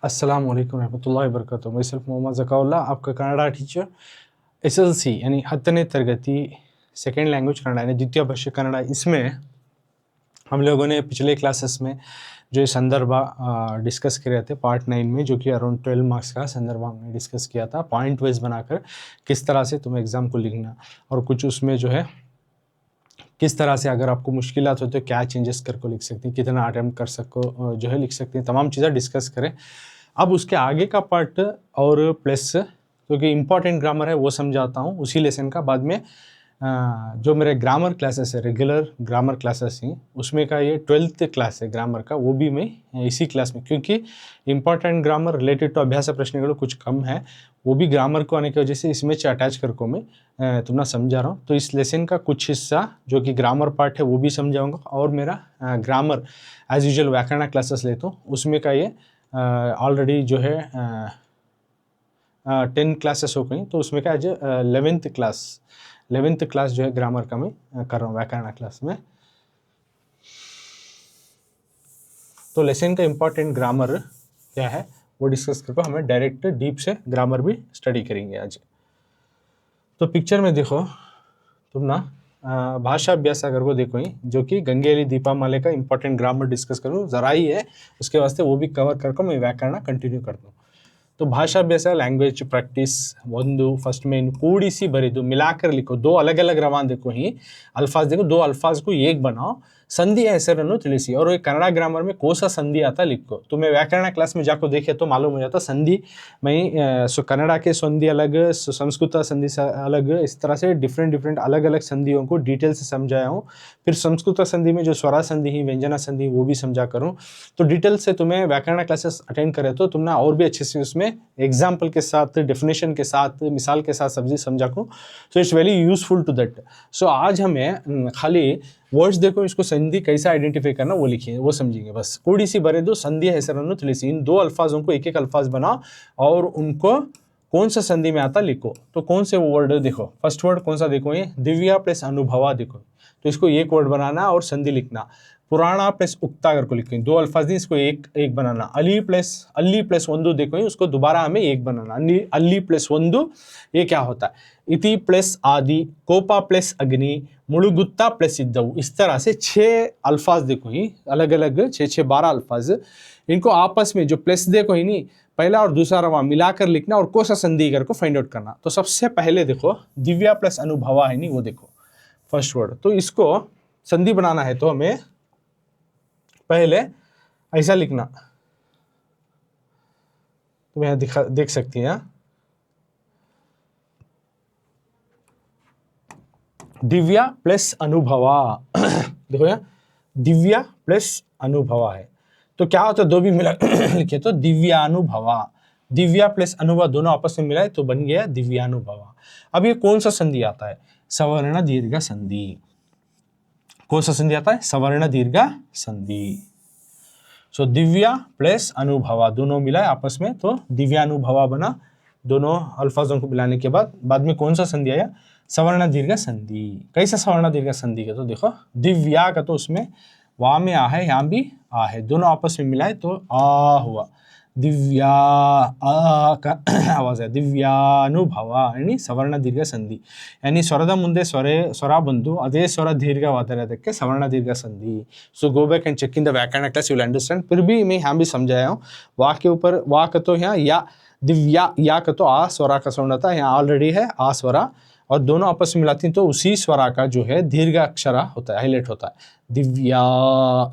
अस्सलाम वालेकुम रहमतुल्लाहि वबरकातुहू। मैं सिर्फ मोहम्मद ज़काउल्लाह, आपका कನ್ನಡ टीचर। SLC यानी 10ನೇ ತರಗತಿ सेकेंड लैंग्वेज कन्नड़ यानी द्वितीय भाषा कन्नड़। इसमें हम लोगों ने पिछले क्लासेस में जो संदर्भ डिस्कस किए थे पार्ट 9 में, जो कि अराउंड 12 मार्क्स का संदर्भ हमने डिस्कस किया था, पॉइंट वाइज बनाकर किस तरह से तुम्हें एग्ज़ाम को लिखना, और कुछ उसमें जो है किस तरह से अगर आपको मुश्किलात हो तो क्या चेंजेस करके लिख सकते हैं, कितना अटेम्प्ट कर सको जो है लिख सकते हैं, तमाम चीज़ें डिस्कस करें। अब उसके आगे का पार्ट और प्लस क्योंकि इम्पॉर्टेंट ग्रामर है वो समझाता हूँ उसी लेसन का। बाद में जो मेरे ग्रामर क्लासेस है, रेगुलर ग्रामर क्लासेस हैं, उसमें का ये 12th क्लास है ग्रामर का, वो भी मैं इसी क्लास में, क्योंकि इम्पॉर्टेंट ग्रामर रिलेटेड टू अभ्यास प्रश्न कुछ कम है, वो भी ग्रामर को आने की वजह से इसमें अटैच करको मैं तुम्हें समझा रहा हूँ। तो इस लेसन का कुछ हिस्सा जो कि ग्रामर पार्ट है वो भी समझाऊंगा, और मेरा ग्रामर एज यूजुअल व्याकरण क्लासेस लेता हूँ, उसमें का ये ऑलरेडी जो है 10 क्लासेस हो गई, तो उसमें का आज 11th क्लास जो है ग्रामर का मैं कर रहा हूँ व्याकरण क्लास में। तो लेसन का इम्पॉर्टेंट ग्रामर क्या है वो डिस्कस करके हमें डायरेक्ट डीप से ग्रामर भी स्टडी करेंगे आज। तो पिक्चर में देखो तुम ना, भाषा अभ्यास अगर को देखो ही, जो कि गंगेली दीपामाले का इंपॉर्टेंट ग्रामर डिस्कस करूँ जरा ही है, उसके वास्ते वो भी कवर करके मैं व्याकरण कंटिन्यू करता हूँ। तो भाषा अभ्यास लैंग्वेज प्रैक्टिस ಒಂದು फर्स्ट में कूड़ी सी बरीदु मिलाकर लिखो, दो अलग अलग रवान देखो ही अल्फाज देखो, दो अल्फाज को एक बनाओ, संधि ಹೆಸರನ್ನು ತಿಳಿಸಿ, और ये कन्नड़ा ग्रामर में कौन सा संधि आता लिखो। तो मैं व्याकरण क्लास में जाकर देखे तो मालूम हो जाता संधि में, सो कन्नड़ा के संधि अलग, संस्कृत संधि अलग, इस तरह से डिफरेंट अलग अलग संधियों को डिटेल से समझाया हूँ। फिर संस्कृत संधि में जो स्वरा संधि ही व्यंजना संधि वो भी समझा करूँ। तो डिटेल से तुम्हें व्याकरण क्लासेस अटेंड करे तो तुम ना और भी अच्छे से उसमें एग्जाम्पल के साथ, डेफिनेशन के साथ, मिसाल के साथ सब्जी समझा को, so it's very useful to that. So आज हमें खाली वर्ड्स देखो, इसको संधि कैसा आइडेंटिफाई करना वो लिखिए, वो समझेंगे बस। कूड़ी सी बरे दो संधि ಹೆಸರನ್ನು ತಿಳಿಸಿ, इन दो अल्फाजों को एक एक अल्फाज बनाओ और उनको कौन सा संधि में आता लिखो। तो कौन से वर्ड देखो, फर्स्ट वर्ड कौन सा देखो, ये दिव्या प्लस अनुभवा देखो, तो इसको एक वर्ड बनाना और संधि लिखना। पुराना प्लस उक्ता अगर को लिखें, दो अल्फाज नहीं, इसको एक एक बनाना। अली प्लस वंदु देखो, उसको दोबारा हमें एक बनाना। अली प्लस वंदु ये क्या होता है, इति प्लस आदि, कोपा प्लस अग्नि, मुड़ुगुत्ता प्लस इद्दऊ, इस तरह से 6 अल्फाज देखो ही अलग अलग 6 12 अल्फाज, इनको आपस में जो प्लस देखो ही नहीं, पहला और दूसरा रवा मिलाकर लिखना और कोसा संधि कर को फाइंड आउट करना। तो सबसे पहले देखो दिव्या प्लस अनुभवा है नहीं, वो देखो फर्स्ट वर्ड, तो इसको संधि बनाना है तो हमें पहले ऐसा लिखना, तुम यहाँ देख सकती हैं, दिव्या प्लस अनुभवा देखो यहाँ दिव्या प्लस अनुभवा है, तो क्या होता है दो भी मिला लिखे तो दिव्यानुभवा, दिव्या प्लस अनुभव दोनों आपस में मिलाए तो बन गया दिव्यानुभवा। अब ये कौन सा संधि आता है, सवर्ण दीर्घ संधि। कौन सा संधि आता है, सवर्ण दीर्घ संधि। सो दिव्या प्लस अनुभवा दोनों मिलाए आपस में तो दिव्यानुभवा बना, दोनों अल्फाजों को मिलाने के बाद में कौन सा संधि आया, सवर्ण दीर्घ संधि। कैसा सवर्ण दीर्घ संधि का, तो देखो दिव्या का तो उसमें वा में आ है, यहाँ भी आ है, दोनों आपस में मिलाए तो आ हुआ, दिव्या आ का आवाज है, दिव्यानुभवा यानी सवर्ण दीर्घ संधि, यानी ಸ್ವರದ ಮುಂದೆ ಸ್ವರ ಬಂದು ಅದೇ ಸ್ವರ ದೀರ್ಘವಾದರೆ ಅದಕ್ಕೆ सवर्ण दीर्घ संधि। So go back and check in the व्याकरण क्लास, यू विल अंडरस्टैंड। फिर भी मैं यहाँ भी समझाया हूँ, वा के ऊपर वा का तो यहाँ या दिव्या, या का तो आ स्वरा का साउंड आता है, यहाँ ऑलरेडी है आ स्वरा, और दोनों आपस में मिलाती हैं तो उसी स्वरा का जो है दीर्घ अक्षरा होता है, हाईलाइट होता है, दिव्या।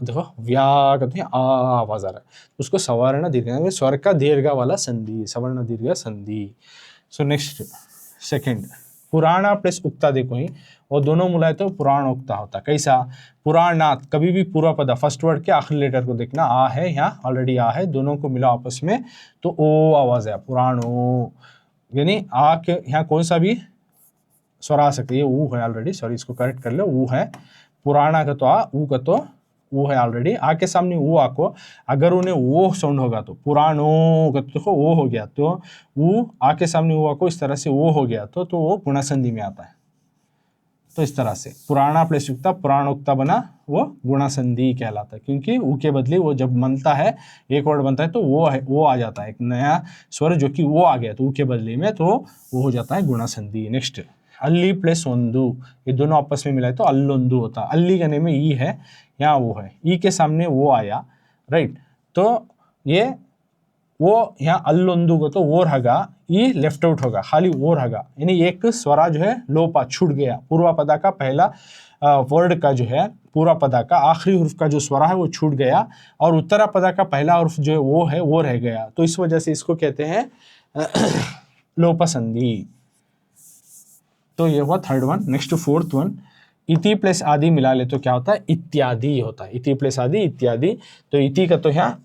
देखो व्या कहते हैं आ आवाज आ रहा है, उसको सवर्ण दीर्घ स्वर का दीर्घ वाला संधि, सवर्ण दीर्घ संधि। सो नेक्स्ट सेकंड पुराना प्लस उक्ता देखो ही, और दोनों मिलाए तो पुराण उक्ता होता है। कैसा, पुराणात, कभी भी पूरा पद फर्स्ट वर्ड के आखिरी लेटर को देखना, आ है यहाँ ऑलरेडी आ है, दोनों को मिला आपस में तो ओ आवाज है, पुराणो, यानी आ के यहाँ कौन सा भी स्वर आ सकती है, ऊ है ऑलरेडी, सॉरी इसको करेक्ट कर लो, ऊ है, पुराना का तो आ, ऊ का तो वो है ऑलरेडी, आ के सामने वो आको, अगर उन्हें वो साउंड होगा तो पुरानो का तो वो हो गया, तो वो आ के सामने वो आको इस तरह से वो हो गया तो वो गुणा संधि में आता है। तो इस तरह से पुराना प्लस युक्ता पुराणोक्ता बना, वो गुणा संधि कहलाता है, क्योंकि ऊ के बदले वो जब बनता है, एक वर्ड बनता है तो वो आ जाता है, एक नया स्वर जो कि वो आ गया तो ऊ के बदले में, तो वो हो जाता है गुणा संधि। नेक्स्ट अल्ली प्लस ओंदू, ये दोनों आपस में मिलाए तो अल्लोंदू होता है। अल्ली कहने में ई है, यहाँ वो है, ई के सामने वो आया, राइट, तो ये वो यहाँ अल्लोंदू को तो वो रहेगा, ये लेफ्ट आउट होगा, खाली वो रहेगा, यानी एक स्वरा जो है लोपा छूट गया, पूर्वा पदा का पहला वर्ड का जो है पूर्वा पदा का आखिरी हुर्फ का जो स्वरा है वो छूट गया, और उत्तरा पदा का पहला हुर्फ जो है वो रह गया, तो इस वजह से इसको कहते हैं लोपा संधि। तो ये हुआ third one. Next fourth one, इति प्लस आदि मिला ले तो क्या होता है, इत्यादि होता है। इति प्लस आदि इत्यादि, तो इति का तो यहाँ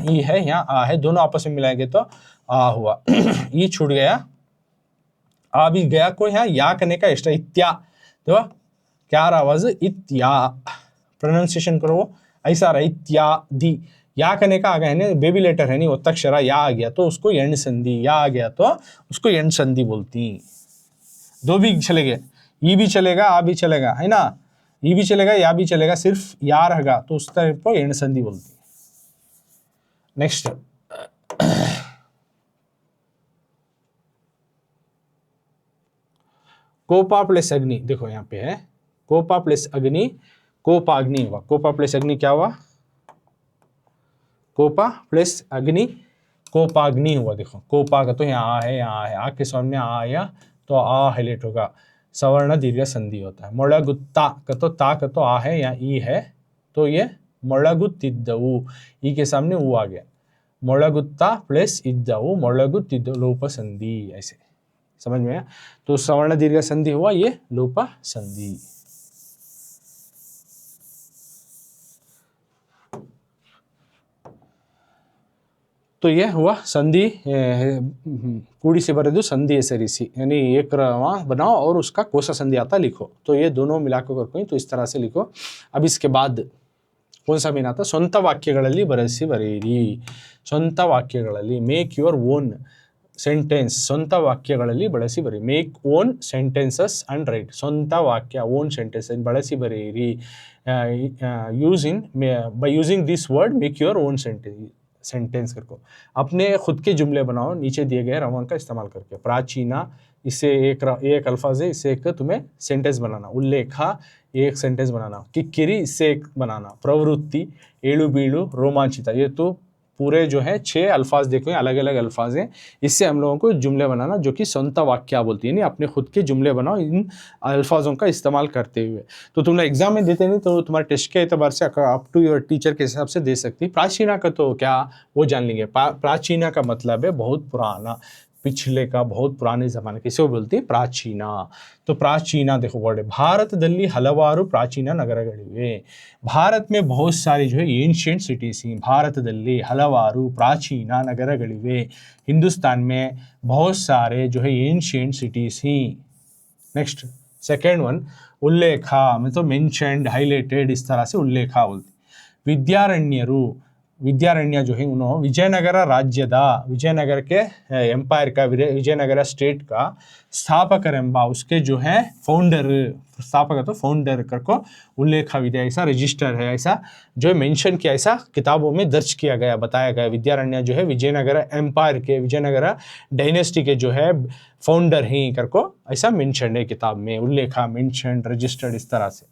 ई है, यहाँ आ है, दोनों आपस में मिलाएंगे तो आ हुआ, ई छूट गया, आ भी गया, को यहाँ या करने का एक्स्ट्रा इत्या, तो क्या आ रहा आवाज, इत्या, प्रोनाउंसिएशन करो ऐसा रहा, इत्यादि, या करने का आ गया है, बेबी लेटर है नहीं, ओत्तक्षरा या आ गया तो उसको यण संधि, या आ गया तो उसको यण संधि बोलती। दो भी चलेगा, ई भी चलेगा, आ भी चलेगा, है ना, ई भी चलेगा, या भी चलेगा, सिर्फ या रहेगा तो उस तरह को यण संधि बोलती है। नेक्स्ट कोपा प्लस अग्नि, देखो यहाँ पे है कोपा प्लस अग्नि, कोपाग्नि हुआ, कोपा प्लस अग्नि क्या हुआ, कोपा प्लस अग्नि कोपाग्नि हुआ। देखो कोपा का तो यहाँ आ है, यहाँ है, आ के सामने आ आया तो आ हाईलाइट होगा, सवर्ण दीर्घ संधि होता है। मोड़गुत्ता का तो ता का तो आ है, यहाँ ई है, तो ये मोड़गुत्तिद्दवु, ई के सामने ऊ आ गया, मोड़गुत्ता प्लस इद्दवु, मोड़गुत्तिद्दवु, लोप संधि, ऐसे समझ में आया। तो सवर्ण दीर्घ संधि हुआ, ये लोप संधि। तो ये हुआ संधि, कूड़ी से बरेदु संधि हेसरिसी, यानी एक बनाओ और उसका कोसा संधि आता लिखो, तो ये दोनों मिलाकर करको, तो इस तरह से लिखो। अब इसके बाद कौन सा मीन आता, स्ವಂತ ವಾಕ್ಯಗಳಲ್ಲಿ ಬರೆಸಿ ಬರೆಯಿರಿ, ಸ್ವಂತ ವಾಕ್ಯಗಳಲ್ಲಿ ಮೇಕ್ ಯುವರ್ ಓನ್ ಸೆಂಟೆನ್ಸ್, ಸ್ವಂತ ವಾಕ್ಯಗಳಲ್ಲಿ ಬಳಸಿ ಬರೆಯಿರಿ, make own sentences and write, ಸ್ವಂತ ವಾಕ್ಯ ಓನ್ ಸೆಂಟೆನ್ಸ್ ಬಳಸಿ ಬರೆಯಿರಿ, by using this word make your own sentence करको, अपने खुद के जुमले बनाओ नीचे दिए गए रवां का इस्तेमाल करके। प्राचीना, इससे एक अल्फाज है, इससे एक तुम्हें सेंटेंस बनाना। उल्लेखा, एक सेंटेंस बनाना। किक्किरी, इससे एक बनाना। प्रवृत्ति, एड़ू बीड़ू, रोमांचिता, ये तो पूरे जो है 6 अल्फाज देखो, अलग अलग अल्फाज हैं, इससे हम लोगों को जुमले बनाना जो कि स्ವಂತ वाक्य बोलती है, नहीं अपने खुद के जुमले बनाओ इन अल्फाजों का इस्तेमाल करते हुए। तो तुम लोग एग्जाम में देते नहीं तो तुम्हारे टेस्ट के एतबार से अप टू योर टीचर के हिसाब से दे सकती। प्राचीना का तो क्या वो जान लेंगे, प्राचीना का मतलब है बहुत पुराना, पिछले का, बहुत पुराने ज़माने, किसे वो बोलती है, प्राचीना। तो प्राचीना देखो वर्ड है। ಭಾರತದಲ್ಲಿ ಹಲವಾರು ಪ್ರಾಚೀನ ನಗರಗಳಿವೆ, भारत में बहुत सारी जो है एंशिएंट सिटीज हैं। भारतದಲ್ಲಿ ಹಲವಾರು प्राचीन नगरಗಳಿವೆ, हिंदुस्तान में बहुत सारे जो है एंशिएंट सिटीज हैं। नेक्स्ट सेकेंड वन, उल्लेखा मतलब मेंशन्ड, हाईलाइटेड, इस तरह से उल्लेखा बोलती। विद्यारण्यರು, विद्यारण्य जो है उन्होंने विजयनगर राज्यದ, विजयनगर के एम्पायर का, विजयनगर स्टेट का स्थापक रेंबा, उसके जो है फाउंडर, स्थापक तो फाउंडर करको उल्लेखा विद्या, ऐसा रजिस्टर है, ऐसा जो है मेंशन किया, ऐसा किताबों में दर्ज किया गया, बताया गया। विद्यारण्य जो है विजयनगर एम्पायर के, विजयनगर डायनेस्टी के जो है फाउंडर हैं करको ऐसा मेंशन है किताब में, उल्लेखा, मेंशन, रजिस्टर्ड, इस तरह से।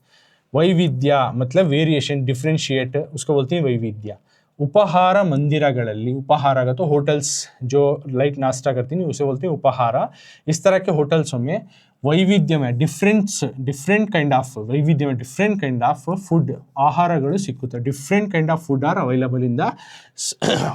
वैविध्य मतलब वेरिएशन, डिफ्रेंशिएट, उसको बोलते हैं वैविध्य। उपहार मंदिरಗಳಲ್ಲಿ, उपहार का तो होटल्स जो लाइट नाश्ता करती हैं उसे बोलते हैं उपहार। इस तरह के होटल्सों में वैविध्य में डिफरेंट काइंड ऑफ, वैविध्य में डिफरेंट काइंड ऑफ फूड, ಆಹಾರಗಳು ಸಿಕ್ಕುತ್ತೆ, different kind of food are available in the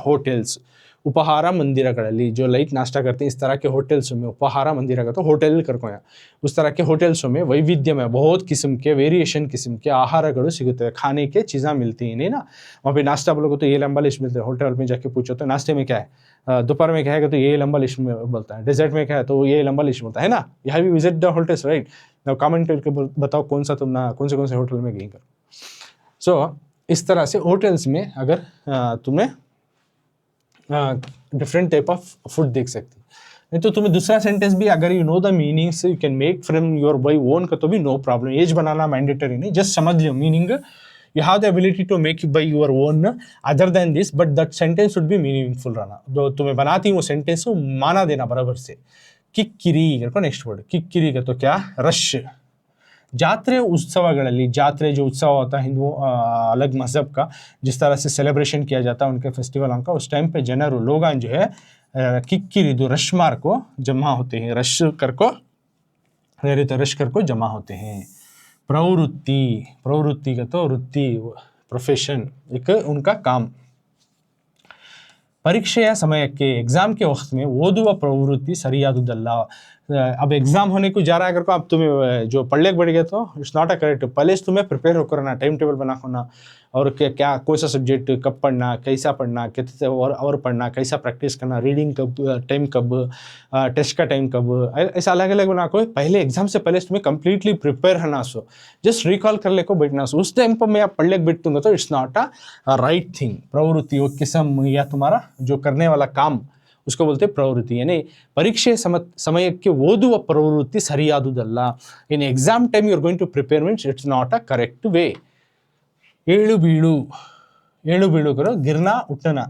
hotels. उपहार मंदिरಗಳಲ್ಲಿ जो लाइट नाश्ता करते हैं इस तरह के होटल्स में, उपहार मंदिर का तो होटल करको है, उस तरह के होटल्सों में वैविध्य में बहुत किस्म के, वेरिएशन किस्म के आहारಗಳು ಸಿಗುತ್ತೆ, खाने के चीज़ें मिलती हैं, नहीं ना। वहाँ पे नाश्ता बोलोगे तो ये लंबा लिस्ट मिलता है, होटल में जाके पूछो तो नाश्ते में क्या है, दोपहर में क्या है तो ये लंबा लिस्ट में बोलता है, डेजर्ट में क्या है तो ये लंबा लिस्ट बोलता है ना। You have visit the hotels right, comment करके बताओ कौन से होटल में गई कर। सो इस तरह से होटल्स में अगर तुम्हें डिफरेंट टाइप ऑफ फूड देख सकती। नहीं तो तुम्हें दूसरा सेंटेंस भी अगर you know the meanings you can make from your by own का तो भी नो प्रॉब्लम, एज बनाना मैंडेटरी नहीं, जस्ट समझ लो meaning, you have the ability to make by your own other than this, but that sentence should be meaningful रहना, जो तुम्हें बनाती है वो सेंटेंस को माना देना बराबर से। किक्किरी करको नेक्स्ट वर्ड, किक्किरी का तो क्या, रश। ಜಾತ್ರೆ ಉತ್ಸವಗಳಲ್ಲಿ, ಜಾತ್ರೆ जो उत्सव होता है हिंदू अलग मजहब का, जिस तरह से सेलिब्रेशन किया जाता है उनके फेस्टिवल का, उस टाइम पे जनरू लोग जो है किक्किरिदु रश मार को जमा होते हैं, रश कर को रश कर को जमा होते हैं। प्रवृत्ति, प्रवृत्ति का तो वृत्ति, प्रोफेशन, एक उनका काम। ಪರೀಕ್ಷೆಯ ಸಮಯಕ್ಕೆ, एग्जाम के वक्त में ಓದುವ ಪ್ರವೃತ್ತಿ ಸರಿಯಾದುದಲ್ಲ। अब एग्जाम होने को जा रहा है, अगर को अब तुम्हें जो पढ़ने बढ़ गया तो इट्स नॉट अ करेक्ट। पहले से तुम्हें प्रिपेयर होकर ना, टाइम टेबल बना होना, और क्या कौन सा सब्जेक्ट कब पढ़ना, कैसा पढ़ना, कितने और पढ़ना, कैसा प्रैक्टिस करना, रीडिंग कब, टाइम कब, टेस्ट का टाइम कब, ऐसा अलग अलग बना को पहले एग्जाम से पहले तुम्हें कंप्लीटली प्रिपेयर होना सो, जस्ट रिकॉल कर ले को बैठना सो। उस टाइम पर मैं आप पढ़ने बैठ दूंगा तो it's not a right thing. प्रवृत्ति वो किस्म या तुम्हारा जो करने वाला काम उसको बोलते प्रवृत्ति, यानी परीक्षे ಸಮಯಕ್ಕೆ ಓದುವ ಪ್ರವೃತ್ತಿ ಸರಿಯಾದುದಲ್ಲ। In exam time you are going to prepare means it's not a correct way. ಏಳು ಬೀಳು, ಏಳು ಬೀಳು करो गिरना उठना,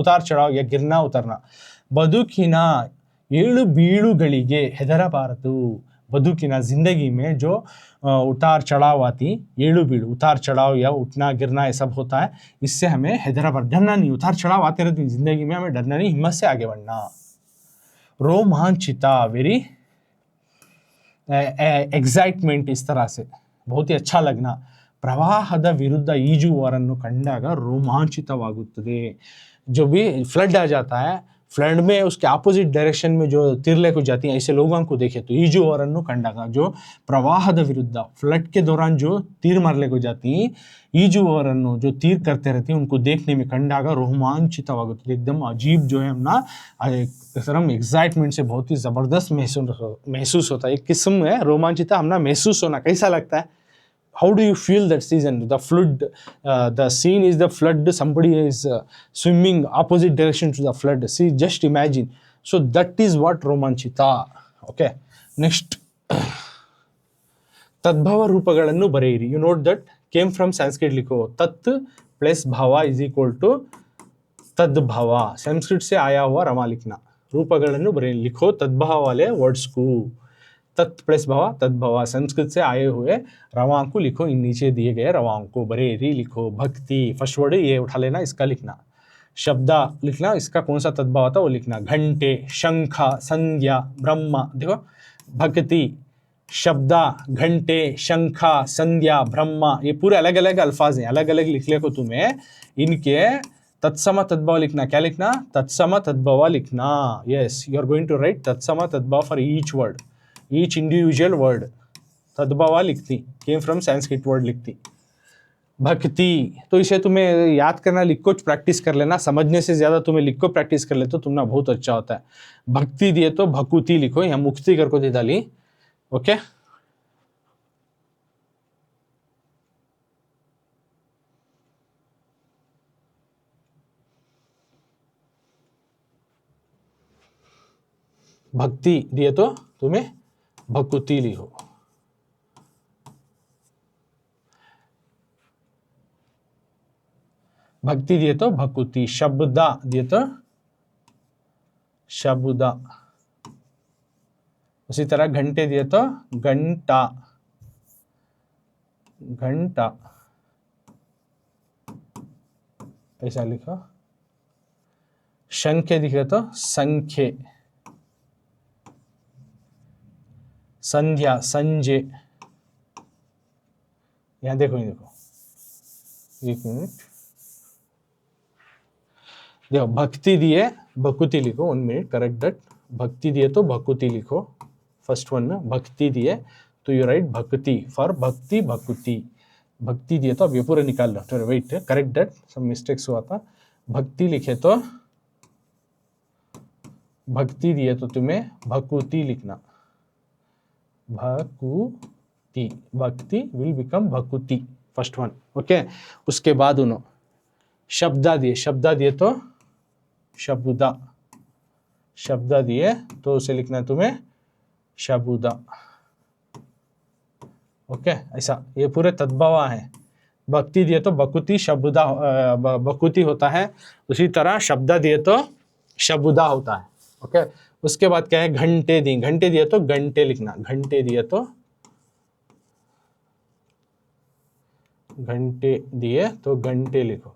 उतार चढ़ाव या गिरना उतरना। ಬದುಕಿನ ಏಳು ಬೀಳುಗಳಿಗೆ ಹೆದರಬಾರದು। बदुकिना जिंदगी में जो उतार चढ़ाव आती, ಏಳು ಬೀಳು, उतार चढ़ाव या उठना गिरना ये सब होता है, इससे हमें हैदराबाद डरना नहीं। उतार चढ़ाव आते रहते हैं जिंदगी में, हमें डरना नहीं, हिम्मत से आगे बढ़ना। रोमांचिता, वेरी एक्साइटमेंट, इस तरह से बहुत ही अच्छा लगना। ಪ್ರವಾಹದ ವಿರುದ್ಧ ಈಜುವವರನ್ನು ಕಂಡಾಗ ರೋಮಾಂಚಿತವಾಗುತ್ತದೆ। जो भी फ्लड आ जाता है, फ्लड में उसके अपोजिट डायरेक्शन में जो तीरले को जाती हैं, ऐसे लोगों को देखे तो ಈಜುವವರನ್ನು ಕಂಡಾಗ, जो प्रवाहದ विरुद्ध फ्लड के दौरान जो तीर मारने को जाती हैं, ಈಜುವವರನ್ನು जो तीर करते रहती हैं उनको देखने में ಕಂಡಾಗ रोमांचितवागुತ್ತದೆ। एकदम अजीब जो है ना, एकदम एक्साइटमेंट से बहुत ही ज़बरदस्त महसूस होता है। एक किस्म है रोमांचिता, हमना महसूस होना, कैसा लगता है, how do you feel that season, the flood, the scene is the flood, somebody is swimming opposite direction to the flood, see, just imagine, so that is what romanchita. Okay, next, तद्भव रूपಗಳನ್ನು ಬರೆಯಿರಿ। you note that came from Sanskrit, लिखो तत् plus Bhawa is equal to तद्भवा, Sanskrit से आया हुआ रमा लिखना। रूपಗಳನ್ನು ಬರೆಯಿರಿ, लिखो तद्भव वाले वर्ड्स को, तत् प्लस भवा तद्भवा, संस्कृत से आए हुए रवां को लिखो, इन नीचे दिए गए रवां को। बरेरी लिखो, भक्ति फर्स्ट वर्ड ये उठा लेना, इसका लिखना। शब्द लिखना, इसका कौन सा तद्भव था वो लिखना। घंटे, शंख, संध्या, ब्रह्म, देखो भक्ति, शब्द, घंटे, शंख, संध्या, ब्रह्म, ये पूरे अलग अलग अल्फाज हैं, अलग अलग लिख ले को तुम्हें इनके तत्सम तद्भव लिखना। क्या लिखना, तत्सम तद्भव लिखना। Yes, you are going to write तत्सम तद्भव for each word, each individual word. तद्भवा लिखती, केम फ्रॉम संस्कृत वर्ड लिखती। भक्ति, तो इसे तुम्हें याद करना, लिख को प्रैक्टिस कर लेना, समझने से ज़्यादा तुम्हें लिख को प्रैक्टिस कर ले तो तुम्हारा बहुत अच्छा होता है। भक्ति दिए तो भकुति लिखो, यहाँ मुक्ति कर को दे डाली। ओके, भक्ति दिए तो तुम्हें भकुति लिखो। भक्ति दिए तो भकुति। शब्दा दिए तो शब्दा। उसी तरह घंटे दिए तो घंटा, घंटा ऐसा लिखो। संख्य दिखे तो संख्य। संध्या, संजय, यहाँ देखो, ये देखो, एक मिनट, देखो भक्ति दिए भकुति लिखो, 1 मिनट, करेक्ट दैट। भक्ति दिए तो भकुति लिखो, फर्स्ट वन में भक्ति दिए तो यू राइट भक्ति फॉर भक्ति भकुति। भक्ति दिए तो अब ये पूरा निकाल लो, थोड़ा वेट, करेक्ट दैट, सब मिस्टेक्स हुआ था। भक्ति लिखे तो भक्ति दिए तो तुम्हें भकुति लिखना, भकुति, भक्ति विल बिकम भकुति, फर्स्ट वन। ओके, उसके बाद शब्दा दिए तो शब्दा, शब्द दिए तो उसे लिखना है तुम्हें शबुदा। ओके, ऐसा ये पूरे तद्भवा है। भक्ति दिए तो बकुति शबुदा, बकुति होता है, उसी तरह शब्द दिए तो शबुदा होता है। ओके, उसके बाद क्या है, घंटे दी, घंटे दिए तो घंटे लिखना, घंटे दिए तो घंटे दिए तो घंटे लिखो।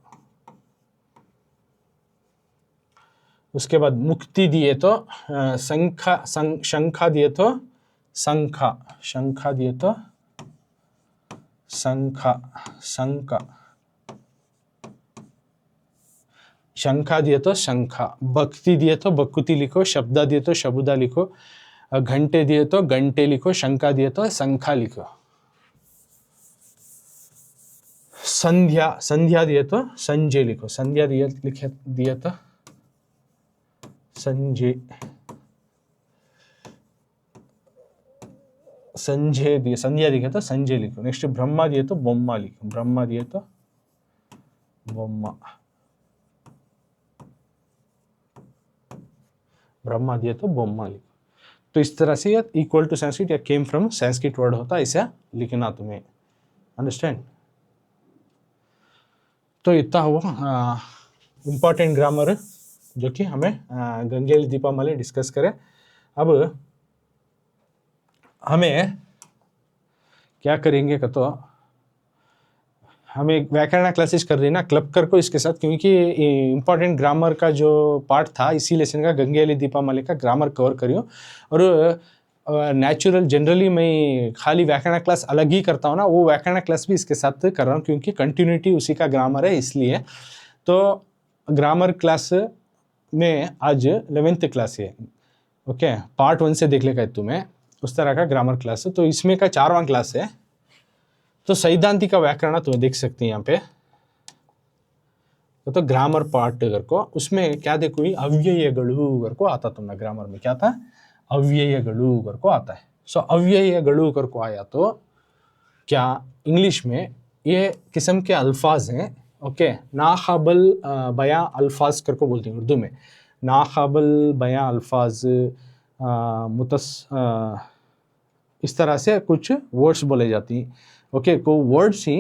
उसके बाद मुक्ति दिए तो शंखा, शंखा दिए तो शंखा, शंखा दिए तो शंखा, शंखा, शंखा दिए तो शंखा। भक्ति दिए तो बकुति लिखो, शब्द दिए तो शबुदा लिखो, घंटे दिए तो घंटे लिखो, शंखा दिए तो शंखा लिखो। संध्या, संध्या दिए तो संजय लिखो, संध्या दिए दिए तो संजय, संजय दिए, संध्या दिए तो संजय लिखो। नेक्स्ट ब्रह्मा दिए तो बोम्मा लिखो, ब्रह्मा दिए तो बोम्मा, ब्रह्मा दिए तो बोम्मा लिखो। तो इस तरह से ये इक्वल टू संस्कृत या केम फ्रॉम संस्कृत वर्ड होता है, ऐसा लिखना तुम्हें। अंडरस्टैंड? तो इतना हुआ इम्पॉर्टेंट ग्रामर जो कि हमें गंगेली दीपामाली डिस्कस करें। अब हमें क्या करेंगे का, तो हमें व्याकरण क्लासेस कर रही ना क्लब कर को इसके साथ, क्योंकि इम्पॉर्टेंट ग्रामर का जो पार्ट था इसी लेसन का गंगेली दीपामाली का ग्रामर कवर करियो। और नेचुरल जनरली मैं खाली व्याकरण क्लास अलग ही करता हूँ ना, वो व्याकरण क्लास भी इसके साथ कर रहा हूँ, क्योंकि कंटिन्यूटी उसी का ग्रामर है इसलिए। तो ग्रामर क्लास में आज 11th क्लास है। ओके, पार्ट 1 से देख लेगा तुम्हें, उस तरह का ग्रामर क्लास है। तो इसमें का 4वां क्लास है। तो सैद्धांतिक व्याकरण तुम्हें देख सकते हैं यहाँ पे। तो ग्रामर पार्ट कर को उसमें क्या देखो, अव्ययगळु कर को आता तुमने ग्रामर में, क्या था, अव्ययगळु कर को आता है। सो अव्ययगळु कर को आया तो क्या इंग्लिश में ये किस्म के अल्फाज हैं। ओके, नाकाबिल बयां अल्फाज कर को बोलते हैं उर्दू में, नाकाबिल बयां अल्फाज, इस तरह से कुछ वर्ड्स बोले जाती हैं। ओके, को वर्ड्स ही,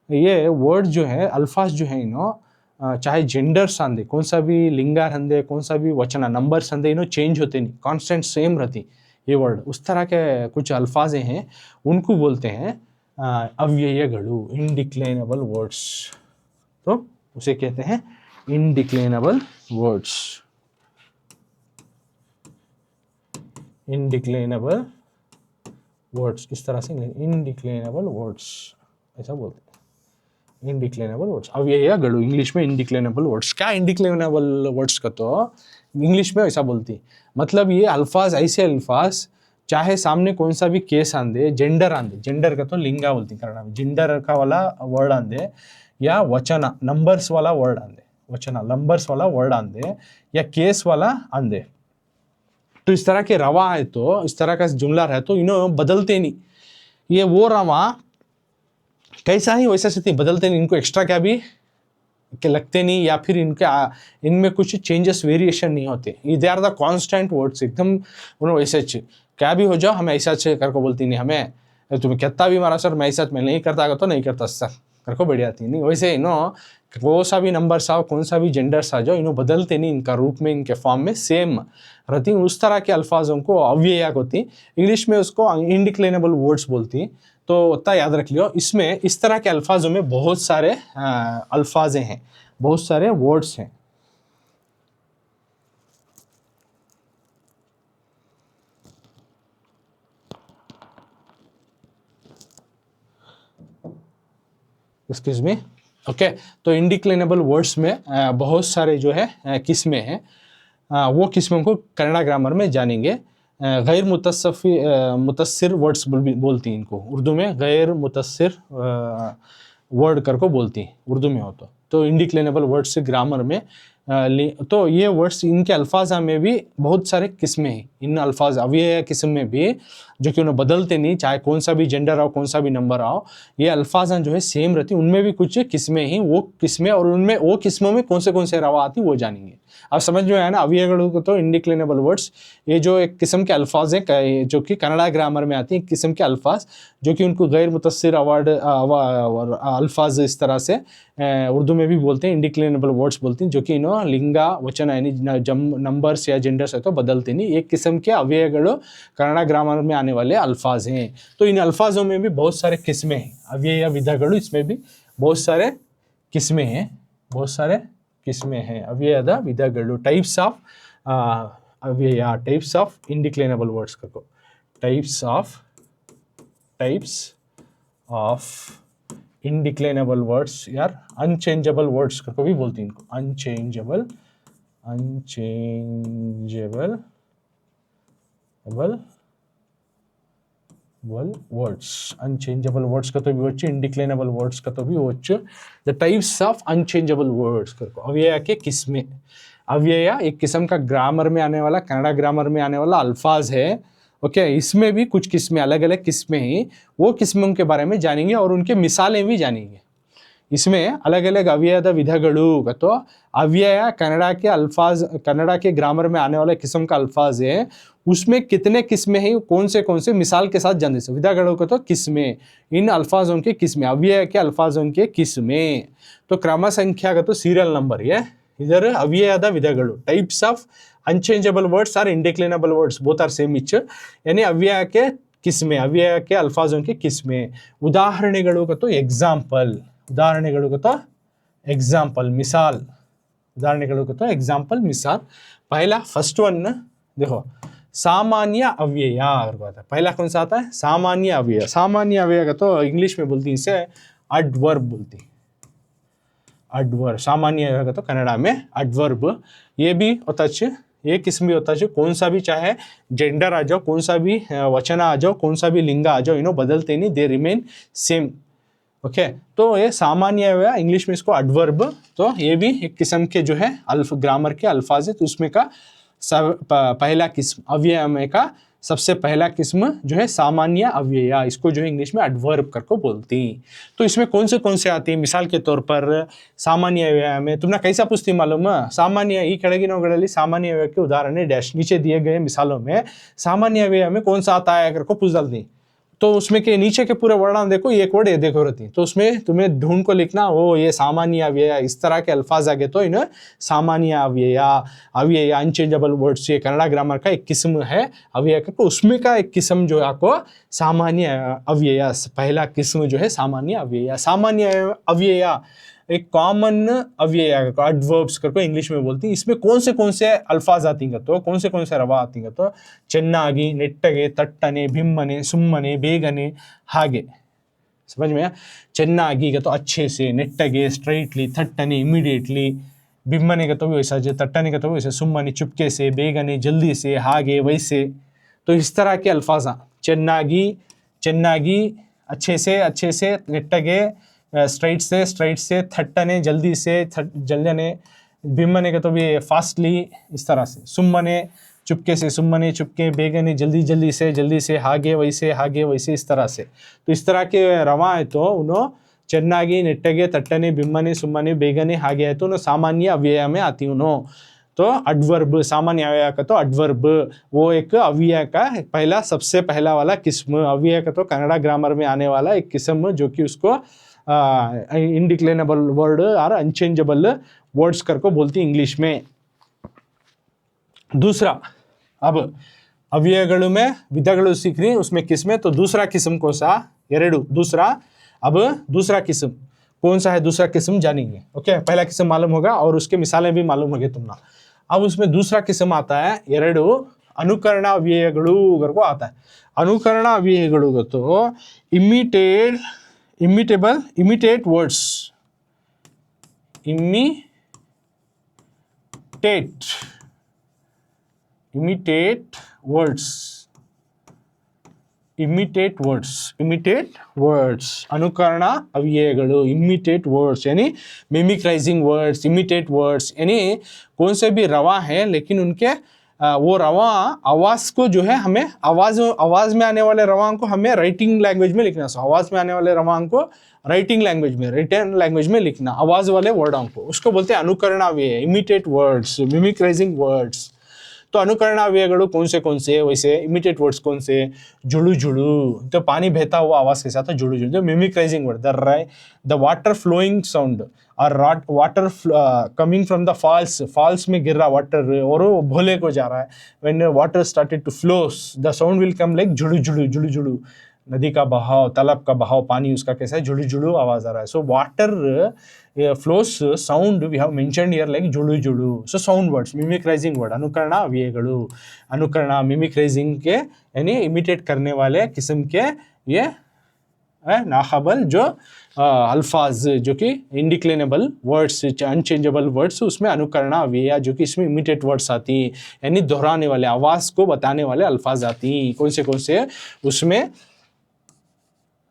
ये वर्ड जो है अल्फाज जो है इनो चाहे जेंडर्स आंदे, कौन सा भी लिंगार हंदे, कौन सा भी वचना नंबर्स हंदे, इनो चेंज होते नहीं, कांस्टेंट सेम रहती ये वर्ड। उस तरह के कुछ अल्फाज हैं, उनको बोलते हैं अव्ययगळु, इनडिक्लाइनेबल वर्ड्स। तो उसे कहते हैं इनडिक्लाइनेबल वर्ड्स, इनडिक्लाइनेबल वर्ड्स, इस तरह से इनडिक्लाइनेबल वर्ड्स ऐसा बोलते हैं, इनडिक्लाइनेबल वर्ड्स। अव्ययगळु इंग्लिश में इनडिक्लाइनेबल वर्ड्स। क्या इनडिक्लाइनेबल वर्ड्स का, तो इंग्लिश में ऐसा बोलती, मतलब ये अल्फाज ऐसे अल्फाज चाहे सामने कौन सा भी केस आंदे, जेंडर आंदे, जेंडर का तो लिंगा बोलती कन्नड़ में, जेंडर का वाला वर्ड आंदे, या वचना नंबर्स वाला वर्ड आंदे, वचना नंबर्स वाला वर्ड आंदे, या केस वाला आंदे। तो इस तरह के रवा है, तो इस तरह का जुमला है तो इन्हों बदलते नहीं, ये वो रवा कैसा ही वैसा से बदलते नहीं, इनको एक्स्ट्रा क्या भी के लगते नहीं, या फिर इनमें कुछ चेंजेस वेरिएशन नहीं होते। They are the constant words, एकदम उन्होंने वैसे क्या भी हो जाओ हमें ऐसा करको बोलती नहीं, हमें तुम्हें कहता भी मारा सर मैं ऐसा मैं नहीं करता तो नहीं करता सर करको बढ़िया थी नहीं, वैसे इन्हों कौन सा भी नंबर आओ, कौन सा भी जेंडर्स आ जाओ, इन्हों बदलते नहीं, इनका रूप में इनके फॉर्म में सेम रहती। उस तरह के अल्फाजों को अव्ययक होती, इंग्लिश में उसको इनडिक्लाइनेबल वर्ड्स बोलती। तो उतना याद रख लियो, इसमें इस तरह के अल्फाजों में बहुत सारे अल्फाज हैं, बहुत सारे वर्ड्स हैं। Excuse me. ओके, तो इनडिक्लाइनेबल वर्ड्स में बहुत सारे जो है किस्में हैं, वो किस्मों को कन्नड़ा ग्रामर में जानेंगे। गैर मुतस्सिर वर्ड्स बोलती हैं इनको उर्दू में, गैर मुतस्सिर वर्ड कर को बोलती हैं उर्दू में हो तो इनडिक्लाइनेबल वर्ड्स ग्रामर में। तो ये वर्ड्स इनके अल्फाज में भी बहुत सारे किस्में हैं, इन अल्फाज अव्यय किस्म में भी जो कि उन्हें बदलते नहीं, चाहे कौन सा भी जेंडर आओ, कौन सा भी नंबर आओ, ये अल्फाज जो है सेम रहती, उनमें भी कुछ किस्में ही, वो किस्में और उनमें वो किस्मों में कौन से रवा आती वो जानेंगे। अब समझ में आया ना। अव्ययಗಳು को तो इंडिक्लिनेबल वर्ड्स, ये जो एक किस्म के अल्फाज हैं जो कि कन्नड़ा ग्रामर में आती हैं, एक किस्म के अल्फाज जो कि उनको गैर मुतस्सिर अवार्ड अल्फाज इस तरह से उर्दू में भी बोलते हैं, इंडिक्लिनेबल वर्ड्स बोलते हैं, जो कि इन्हों लिंगा वचन यानी नंबर्स या जेंडर्स है तो बदलते नहीं, एक किस्म के अव्ययಗಳು कन्नड़ा ग्रामर में आने वाले अल्फाज हैं। तो इन अल्फाजों में भी बहुत सारे किस्में हैं, अव्यय विधಗಳು इसमें भी बहुत सारे किस्में हैं, बहुत सारे किस्में हैं अव्ययದ ವಿಧಗಳು, टाइप्स ऑफ अव्यय, टाइप्स ऑफ इंडिक्लिनेबल वर्ड्स को टाइप्स ऑफ इंडिक्लिनेबल वर्ड्स यार अनचेंजेबल वर्ड्स को भी बोलते हैं इनको, अनचेंजेबल वर्ड्स, अनचेंजेबल वर्ड्स का तो भी వచ్చి इंडिक्लिनेबल वर्ड्स का तो भी వచ్చి the types of unchangeable words को अव्यय के किस्में। अव्यय एक किस्म का ग्रामर में आने वाला, कन्नड़ा ग्रामर में आने वाला अल्फाज है। ओके, इसमें भी कुछ किस्में, अलग अलग किस्में ही, वो किस्मों के बारे में जानेंगे और उनके मिसालें भी जानेंगे। इसमें अलग अलग अव्ययದ विधಗಳು तो अव्यय कन्नड़ा के अल्फाज, कन्नड़ा के ग्रामर में आने वाले किस्म का अल्फाज है, उसमें कितने किस्में हैं, कौन से मिसाल के साथ जानने से। विधಗಳು को तो किस्में, इन अल्फाजों के किस्में, अव्यय के अल्फाजों के किस्में। तो क्रम संख्या का तो सीरियल नंबर है इधर अव्ययದ विधಗಳು, टाइप्स ऑफ अनचेंजेबल वर्ड्स और indeclinable words both are same each, यानी अव्यय के किस्में, अव्यय के अल्फाजों के किस्में। उदाहरणಗಳು का तो एग्जाम्पल, उदाहरणಗಳು का तो एग्जाम्पल मिसाल, उदाहरणಗಳು का तो एग्जाम्पल मिसाल। पहला फर्स्ट वन देखो, सामान्य अव्यय। पहला कौन सा आता है, सामान्य अव्यय। सामान्य अव्यय का तो इंग्लिश में बोलती है इसे एडवर्ब बोलती है, एडवर्ब। सामान्य अव्यय का तो कन्नड़ा में एडवर्ब। ये भी होता है, ये किस्म भी होता है, कौन सा भी चाहे जेंडर आ जाओ, कौन सा भी वचन आ जाओ, कौन सा भी लिंगा आ जाओ, इन्हों बदलते नहीं, दे रिमेन सेम। ओके, तो ये सामान्य अव्यय, इंग्लिश में इसको एडवर्ब। तो ये भी एक किस्म के जो है ग्रामर के अल्फाज है, तो उसमें का पहला किस्म अव्यय में का सबसे पहला किस्म जो है सामान्य अव्यय, इसको जो है इंग्लिश में एडवर्ब करके बोलती। तो इसमें कौन से आती है, मिसाल के तौर पर सामान्य अव्यय में तुमने कैसा पूछती मालूम, सामान्य ಈ ಕೆಳಗಿನವುಗಳಲ್ಲಿ सामान्य अव्यय के उदाहरण डैश, नीचे दिए गए मिसालों में सामान्य अव्यय में कौन सा आता है करके पूछ डालती। तो उसमें के नीचे के पूरे वर्ड देखो, एक वर्ड ये देखो रहती, तो उसमें तुम्हें ढूंढ को लिखना, वो ये सामान्य अव्यय, इस तरह के अल्फाज आगे तो इन्हें सामान्य अव्यय, अव्यय अनचेंजेबल वर्ड्स, ये कन्नड़ा ग्रामर का एक किस्म है अव्यय का, तो उसमें का एक किस्म जो है आपको सामान्य अव्यय, पहला किस्म जो है सामान्य अव्यय। सामान्य अव्यय एक कॉमन अव्यय एडवर्ब्स करके इंग्लिश में बोलती है। इसमें कौन से अल्फाज आती हैं तो कौन से रवा आती हैं तो ಚೆನ್ನಾಗಿ, ನೆಟ್ಟಗೆ, ತಟ್ಟನೆ, भिम्मने, सुम्मने, ಬೇಗನೆ, ಹಾಗೆ। समझ में? ಚೆನ್ನಾಗಿ का तो अच्छे से, ನೆಟ್ಟಗೆ स्ट्रेटली, ತಟ್ಟನೆ इमीडिएटली, भिम्मने का तो भी वैसा, तट्टने का तो भी वैसे, सुम्मने चुपके से, ಬೇಗನೆ जल्दी से, ಹಾಗೆ वैसे। तो इस तरह के अल्फाज ಚೆನ್ನಾಗಿ अच्छे से, ನೆಟ್ಟಗೆ स्ट्राइट से, थट्टने जल्दी से, जल्दने, भिम्मने का तो भी फास्टली, इस तरह से, सुम्मने चुपके से, सुम्मने चुपके, ಬೇಗನೆ जल्दी से, ಹಾಗೆ वैसे, इस तरह से। तो इस तरह के रवा है तो उन्हों ಚೆನ್ನಾಗಿ, ನೆಟ್ಟಗೆ, तट्टने, भिम्मने, सुम्मने, ಬೇಗನೆ, ಹಾಗೆ है तो उन्हों सामान्य अव्यय में आती उन्हों। तो एडवर्ब, सामान्य अव्यय का तो एडवर्ब, वो एक अव्यय का पहला, सबसे पहला वाला किस्म। अव्यय का तो कन्नड़ा ग्रामर में आने वाला एक किस्म जो कि उसको इंडिक्लिनेबल वर्ड और अनचेंजेबल वर्ड्स करको बोलती इंग्लिश में। दूसरा, अब अव्ययಗಳು में विधಗಳು सीख रही, उसमें किस्में, तो दूसरा किस्म कौन सा, ಎರಡು, दूसरा। अब दूसरा किस्म कौन सा है, दूसरा किस्म जानेंगे। ओके, पहला किस्म मालूम होगा और उसके मिसालें भी मालूम होगी तुमना। अब उसमें दूसरा किस्म आता है ಎರಡು अनुकरण अव्ययಗಳು करको आता है। अनुकरण अव्ययಗಳು तो imitate words, imitate words, अनुकरण अव्ययಗಳು, imitate words यानी मिमिक्राइजिंग वर्ड्स, imitate words यानी कौन से भी रवा है लेकिन उनके वो रवा आवाज को जो है हमें आवाज में आने वाले रवां को हमें राइटिंग लैंग्वेज में लिखना। आवाज में आने वाले रवां को राइटिंग लैंग्वेज में, रिटन लैंग्वेज में लिखना, आवाज वाले वर्डों को, उसको बोलते हैं अनुकरणाव्यय, इमिटेट वर्ड्स, मिमिक्राइजिंग वर्ड्स। तो अनुकरणाव्ययಗಳು कौन से वैसे इमिटेट वर्ड्स कौन से, जुड़ू जुड़ू, तो पानी बहता हुआ आवाज के साथ जुड़ू जुड़ू, जो mimicrizing word, the water flowing sound और water coming from the falls में गिर रहा वाटर और वो भोले को जा रहा है, when water started to flows the sound will come like जुड़ू जुड़ू जुड़ू जुड़ू। नदी का बहाव, तालाब का बहाव, पानी उसका कैसा है, जुड़ू जुड़ू आवाज आ रहा है। So water flows sound we have mentioned here like जुड़ू जुड़ू। So sound words, mimicrizing word, अनुकरणा अव्ययಗಳು, अनुकरणा मिमिक्राइजिंग के यानी इमिटेट करने वाले किस्म के ये नाकाबल जो अल्फाज जो कि इंडिक्लेनेबल वर्ड्स, अनचेंजेबल वर्ड्स, उसमें अनुकरणा अव्यय जो कि इसमें इमिटेट वर्ड्स आती, यानी दोहराने वाले, आवाज को बताने वाले अल्फाज आती। कौन से उसमें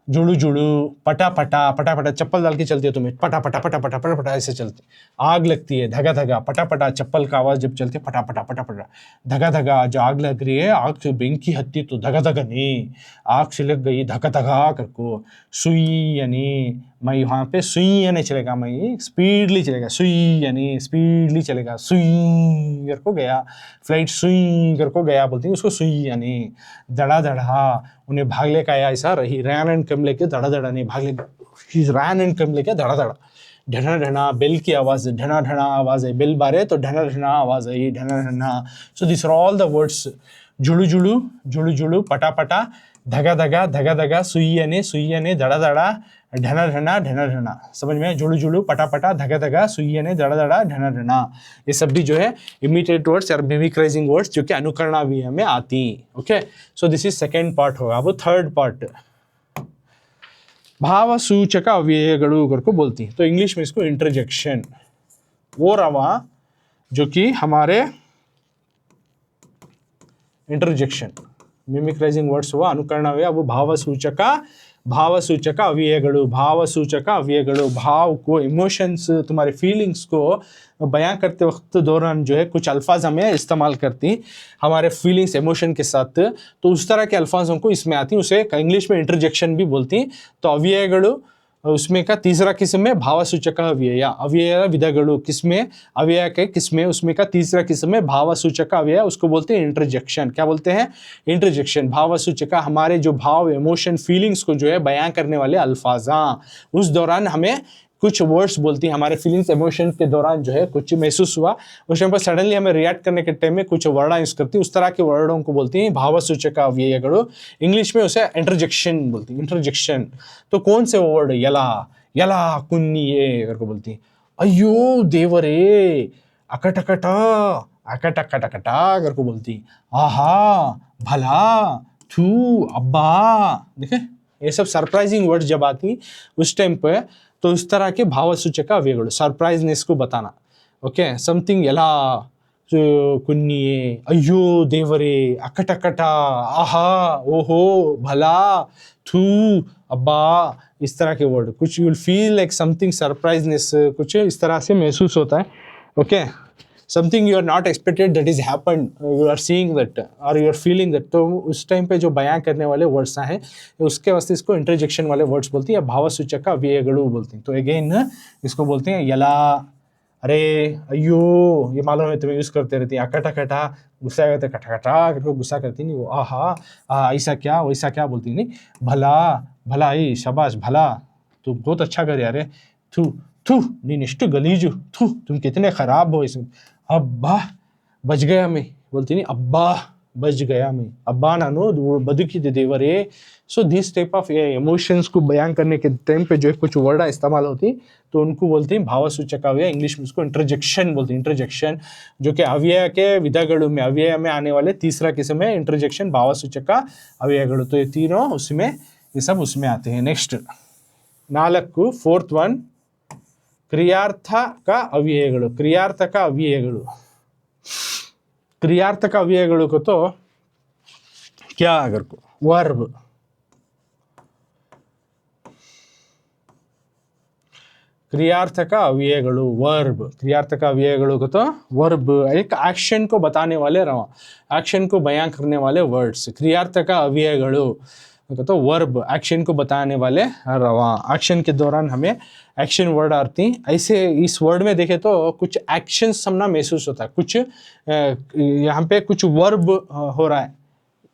जुड़ू जुड़ू, पटा पटा, पटा पटा चप्पल डाल के चलती है तुम्हें, पटा पटा पटा पटा पटा पटा ऐसे चलती। आग लगती है, धगा धगा, पटा पटा, चप्पल का आवाज जब चलती है पटा पटा पटा पटा, धगा धगा, जो आग लग रही है, आग से बेंकी हत्ती तो धगा धगा नहीं, आग से लग गई धगा धगा करको। सुई यानी मैं यहाँ पे सुई यानी चलेगा, मैं स्पीडली चलेगा, सुई यानी स्पीडली चलेगा, सुई कर को गया, फ्लाइट सुई कर को गया बोलती है उसको सुई यानी। दड़ा दड़ा, उन्हें भागले का ऐसा रही, रैन एंड कम लेके दड़ा दड़ा नहीं, भागले रैन एंड कम लेके दड़ा दड़ा। ढना ढना, बेल की आवाज, ढना ढना आवाज है, बेल बारे तो ढना ढना आवाज है, ढना ढना। So this are all the words, जुड़ू जुड़ू, जुड़ू जुड़ू, पटा पटा, धगा धगा, धगा धगा, सुई यानी, दड़ा दड़ा, ढना ढना, ढना ढना। समझ में, जुड़ू जुड़ू, पटा पटा, धगा धगा, सुई यानी, दड़ा दड़ा, ढना ढना। ये सब भी जो है इमिटेट वर्ड्स और मिमिक्राइजिंग वर्ड्स जो कि अनुकरणाव्यय में आती। Okay, so this is second part होगा। अब थर्ड पार्ट भावसूचक अव्ययಗಳು करके बोलती हैं, तो इंग्लिश में इसको इंटरजेक्शन। वो रवा जो कि हमारे इंटरजेक्शन मिमिक्राइजिंग वर्ड्स हुआ, अनुकरणाव्यय, वो भावसूचक अव्ययಗಳು, भावसूचक अव्ययಗಳು, भाव को, इमोशंस, तुम्हारे फीलिंग्स को बयां करते वक्त दौरान जो है कुछ अल्फाज हमें इस्तेमाल करती हमारे फीलिंग्स इमोशन के साथ, तो उस तरह के अल्फाजों को इसमें आती, उसे इंग्लिश में इंटरजेक्शन भी बोलती। तो अव्ययಗಳು उसमें का तीसरा किस्म में भावसूचक अव्यय, अव्यय विधಗಳು किसमें, अव्यय के किसमें, उसमें का तीसरा किस्म में भावसूचक अव्यय, उसको बोलते हैं इंटरजेक्शन। क्या बोलते हैं, इंटरजेक्शन। भावसूचक हमारे जो भाव, इमोशन, फीलिंग्स को जो है बयां करने वाले अल्फाजा, उस दौरान हमें कुछ वर्ड्स बोलती हैं, हमारे फीलिंग्स इमोशन के दौरान जो है कुछ महसूस हुआ, उस टाइम पर सडनली हमें रिएक्ट करने के टाइम में कुछ वर्ड यूज करती है, उस तरह के वर्डों को बोलती हैं भावसूचक अव्ययಗಳು। इंग्लिश में उसे इंटरजेक्शन बोलती हैं, इंटरजेक्शन। तो कौन से वर्ड, यला यला कुन्निये करके बोलती हैं, अयो देवरे, अकटकट अकटकटकटा करके बोलती हैं, आहा भला, थू, अब्बा। देखे ये सब सरप्राइजिंग वर्ड जब आती उस टाइम पे, तो उस तरह के भावसूचक अव्ययಗಳು, सरप्राइजनेस को बताना। ओके, समथिंग यला कुन्निये, अयो देवरे, अकटकटा, आहा, ओहो, भला, थू, अब्बा, इस तरह के वर्ड, कुछ you will feel like something surpriseness, कुछ इस तरह से महसूस होता है। Okay, something you are not expected that is happen, you are seeing that और यू आर फीलिंग दैट। तो उस टाइम पे जो बयां करने वाले वर्ड्स हैं उसके वास्ते इसको इंटरजेक्शन वाले वर्ड्स बोलती है, भावसूचक अव्ययಗಳು बोलती हैं। तो अगेन इसको बोलते हैं यला, अरे, अयो, ये मालूम है तुम्हें यूज करते रहती है, अकटा, गुस्सा करते कटा करके गुस्सा करती नहीं वो, आहा ऐसा क्या वैसा क्या बोलती नहीं, भला भला, ई शाबाश, भला तू बहुत अच्छा करे, अरे थू थू नीनिष्ट गलीजू, थू तुम कितने खराब हो इसमें, अब्बा बच गया मैं बोलती नहीं, अब्बा बच गया मैं, अब्बा नानो बदुकी देवरे। So this type of emotions को बयान करने के टाइम पे जो कुछ वर्ड इस्तेमाल होती तो उनको बोलते हैं भावसूचक अव्यय, इंग्लिश में उसको इंटरजेक्शन बोलते हैं, इंटरजेक्शन, जो कि अव्यय के विधಗಳು में, अव्यय में आने वाले तीसरा किस्म है इंटरजेक्शन, भावसूचक अव्ययಗಳು। तो ये तीनों उसमें, ये सब उसमें आते हैं। नेक्स्ट 4, फोर्थ वन, क्रियार्थक अव्ययಗಳು, क्रियार्थक अव्ययಗಳು। क्रियार्थक अव्ययಗಳು को तो क्या अगर को वर्ब, क्रियार्थक अव्ययಗಳು वर्ब, क्रियार्थक अव्ययಗಳು ಗೊತ್ತಾ वर्ब एक एक्शन को बताने वाले रवा, एक्शन को बयां करने वाले वर्ड्स क्रियार्थक अव्ययಗಳು तो वर्ब एक्शन को बताने वाले रवा। एक्शन के दौरान हमें एक्शन वर्ड आती, ऐसे इस वर्ड में देखें तो कुछ एक्शंस हमना महसूस होता है, कुछ यहाँ पे कुछ वर्ब हो रहा है,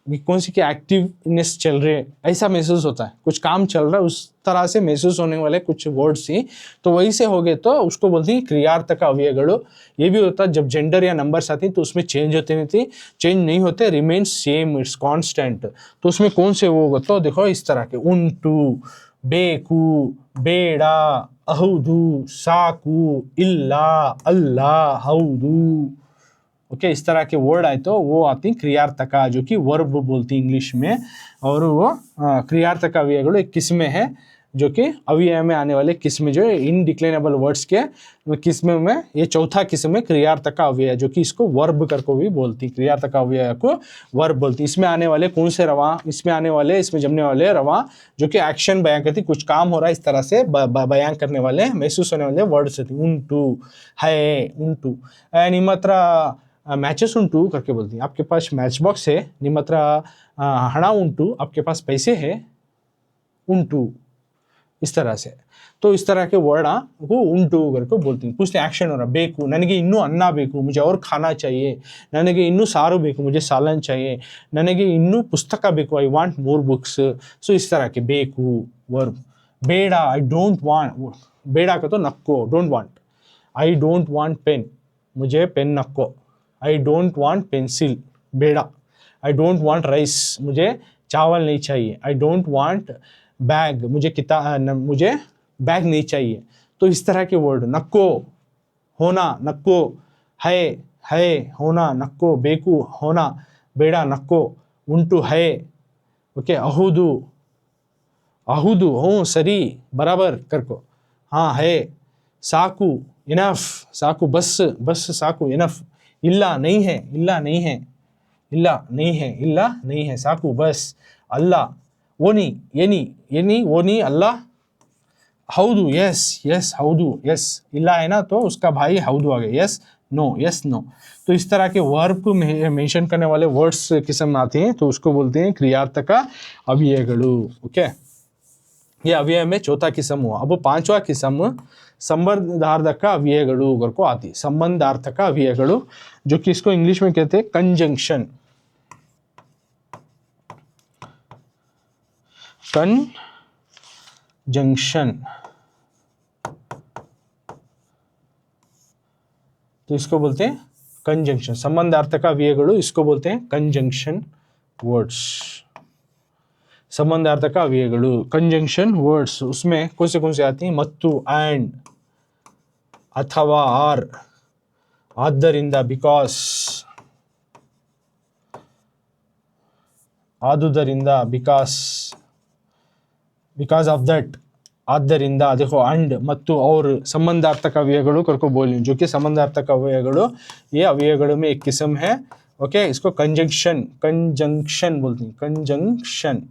कौन सी की एक्टिवनेस चल रही है ऐसा महसूस होता है, कुछ काम चल रहा है उस तरह से महसूस होने वाले कुछ वर्ड्स ही तो वही से हो गए तो उसको बोलते हैं क्रियार्थक अव्ययಗಳು। ये भी होता है जब जेंडर या नंबर्स आती तो उसमें चेंज होते नहीं थी, चेंज नहीं होते, रिमेन्स सेम, इट्स कांस्टेंट। तो उसमें कौन से वो तो देखो इस तरह के उंटू, बेकू, बेड़ा, अहुदू, साकू, इल्ला, अल्लाह, हौदू। ओके इस तरह के वर्ड आए तो वो आती क्रियार्थका जो कि वर्ब बोलती इंग्लिश में, और वो क्रियार्थक अव्ययಗಳು एक किस्में है जो कि अव्यय में आने वाले किस्में जो इनडिक्लाइनेबल वर्ड्स के किस्में में ये चौथा किस्म है क्रियार्थक अव्यय जो कि इसको वर्ब कर को भी बोलती, क्रियार्थक अव्यय को वर्ब बोलती। इसमें आने वाले कौन से रवा, इसमें आने वाले इसमें जमने वाले रवा जो कि एक्शन बयां करती, कुछ काम हो रहा है इस तरह से बयां करने वाले महसूस होने वाले वर्ड्स होती। उंटू है, उंटू ನಿಮ್ಮ ಹತ್ರ मैचेस उंटू करके बोलती हैं, आपके पास मैच बॉक्स है, ನಿಮ್ಮ ಹತ್ರ ಹಣ ಉಂಟು, आपके पास पैसे है, उंटू इस तरह से। तो इस तरह के वर्ड को उंटू करके बोलती हैं। पूछते एक्शन हो रहा, बेकू ನನಗೆ ಇನ್ನೂ ಅನ್ನ ಬೇಕು, मुझे और खाना चाहिए, ನನಗೆ ಇನ್ನೂ ಸಾರು ಬೇಕು, मुझे सालन चाहिए, ನನಗೆ ಇನ್ನೂ पुस्तक ಬೇಕು, आई वांट मोर बुक्स। सो इस तरह के बेकू वर्ब। बेड़ा आई डोंट वांट, बेड़ा का तो नक्को, don't want, I don't want pen, मुझे पेन नक्को, आई डोंट वांट पेंसिल, बेड़ा, आई डोंट वांट राइस, मुझे चावल नहीं चाहिए, आई डोंट वांट बैग, मुझे बैग नहीं चाहिए। तो इस तरह के वर्ड नक्को होना, नक्को है होना, नक्को बेकू होना, बेड़ा नक्को, उंटू है, ओके अहुदू, अहुदू हो सरी बराबर करको, हाँ है, साकू इनफ, साकू बस, बस साकू इनफ, इल्ला नहीं है, इल्ला नहीं है, इल्ला नहीं है, इल्ला नहीं है, साकू बस, अल्लाह ओनी येनी ओनी अल्लाह, हौदू यस यस, हौदू यस, इल्ला है ना तो उसका भाई हौदू आ गया, यस नो, यस नो। तो इस तरह के वर्ब को मेंशन करने वाले वर्ड्स किस्म आते हैं तो उसको बोलते हैं क्रियार्थक अव्ययಗಳು। ओके ये अव्यय में चौथा किस्म हुआ। अब पांचवा किस्म संबंधार्थक अव्ययಗಳು को आती, संबंधार्थक अव्ययಗಳು जो कि इसको इंग्लिश में कहते हैं कंजंक्शन, कंजंक्शन। तो इसको बोलते हैं कंजंक्शन, संबंधार्थक अव्ययಗಳು इसको बोलते हैं कंजंक्शन वर्ड्स, संबंधार्थक अव्ययಗಳು कंजंक्शन वर्ड्स। उसमें कौन से आती हैं, मत्तु एंड, अथवा आर, ಆದ್ದರಿಂದ बिकॉज, ಆದುದರಿಂದ बिकॉज, बिकॉज ऑफ दैट ಆದ್ದರಿಂದ, देखो अंड ಮತ್ತು और संबंधार्थक अव्ययಗಳು करको बोलें जो कि संबंधार्थक अव्ययಗಳು ये अव्ययಗಳು में एक किस्म है। ओके इसको कंजंक्शन बोलते हैं, कंजंक्शन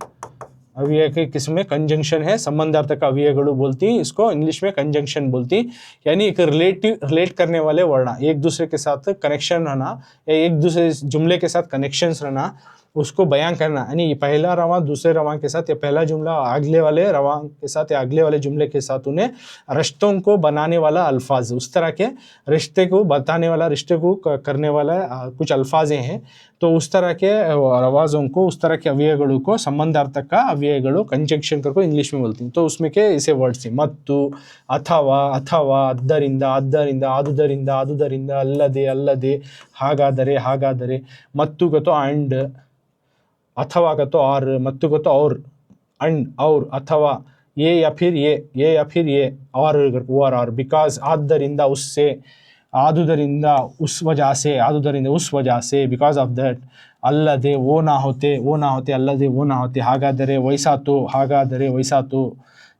अव्यय के किस्म में कंजंक्शन है, संबंधार्थक अव्ययಗಳು बोलती हैं इसको इंग्लिश में कंजंक्शन बोलती, यानी एक रिलेट करने वाले वर्ण, एक दूसरे के साथ कनेक्शन रहना या एक दूसरे जुमले के साथ कनेक्शंस रहना, उसको बयां करना, यानी पहला रवा दूसरे रवा के साथ या पहला जुमला अगले वाले रवा के साथ या अगले वाले जुमले के साथ उन्हें रिश्तों को बनाने वाला अल्फाज, उस तरह के रिश्ते को बताने वाला, रिश्ते को करने वाला कुछ अल्फाजें हैं। तो उस तरह के रवाजों को, उस तरह के अव्ययಗಳು को संबंधार्थक अव्ययಗಳು कंजंक्शन करको इंग्लिश में बोलती हैं। तो उसमें के ऐसे वर्ड्स हैं, मत्तु, अथवा, अथवा, ಆದ್ದರಿಂದ, ಆದ್ದರಿಂದ, ಆದುದರಿಂದ, ಆದುದರಿಂದ, ಅಲ್ಲದೆ, ಅಲ್ಲದೆ, ಹಾಗಾದರೆ, ಹಾಗಾದರೆ, ಮತ್ತು का तो एंड, अथवा का तो और, मत्तु का तो और, एंड और, अथवा ये या फिर ये या फिर ये, और, बिकॉज ಆದ್ದರಿಂದ उससे, ಆದುದರಿಂದ उस वजह से, ಆದುದರಿಂದ उस वजह से, बिकॉज ऑफ दैट, अल्लदे वो ना होते, अल्लदे वो ना होते, हागादरे वैसा तो, हागादरे वैसा तो।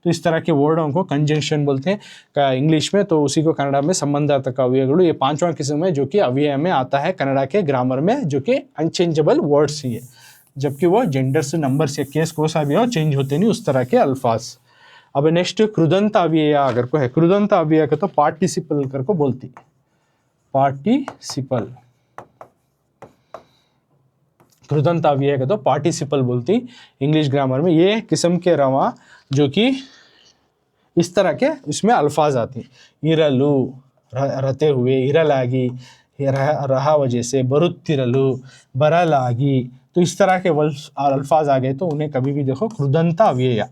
तो इस तरह के वर्डों को कंजंक्शन बोलते हैं इंग्लिश में, तो उसी को कन्नड़ा में संबंधार्थक अव्ययಗಳು, ये पांचवा किस्म है जो कि अव्यय में आता है कन्नड़ा के ग्रामर में, जो कि अनचेंजेबल वर्ड्स ही है, जबकि वो जेंडर्स, नंबर्स या केस को सा भी हो चेंज होते नहीं उस तरह के अल्फाज। अब नेक्स्ट कृदंत अव्यय अगर को है, कृदंत अव्यय का तो पार्टिसिपल कर को बोलती, पार्टिसिपल, कृदंत अव्यय का तो पार्टिसिपल बोलती इंग्लिश ग्रामर में। ये किस्म के रवा जो कि इस तरह के इसमें अल्फाज आती, इरलू रहते हुए, इरलागी रहा वजह से, बरुत्तिरलू बरलागी, तो इस तरह के अल्फाज आ गए तो उन्हें कभी भी देखो कृदंत अव्यय,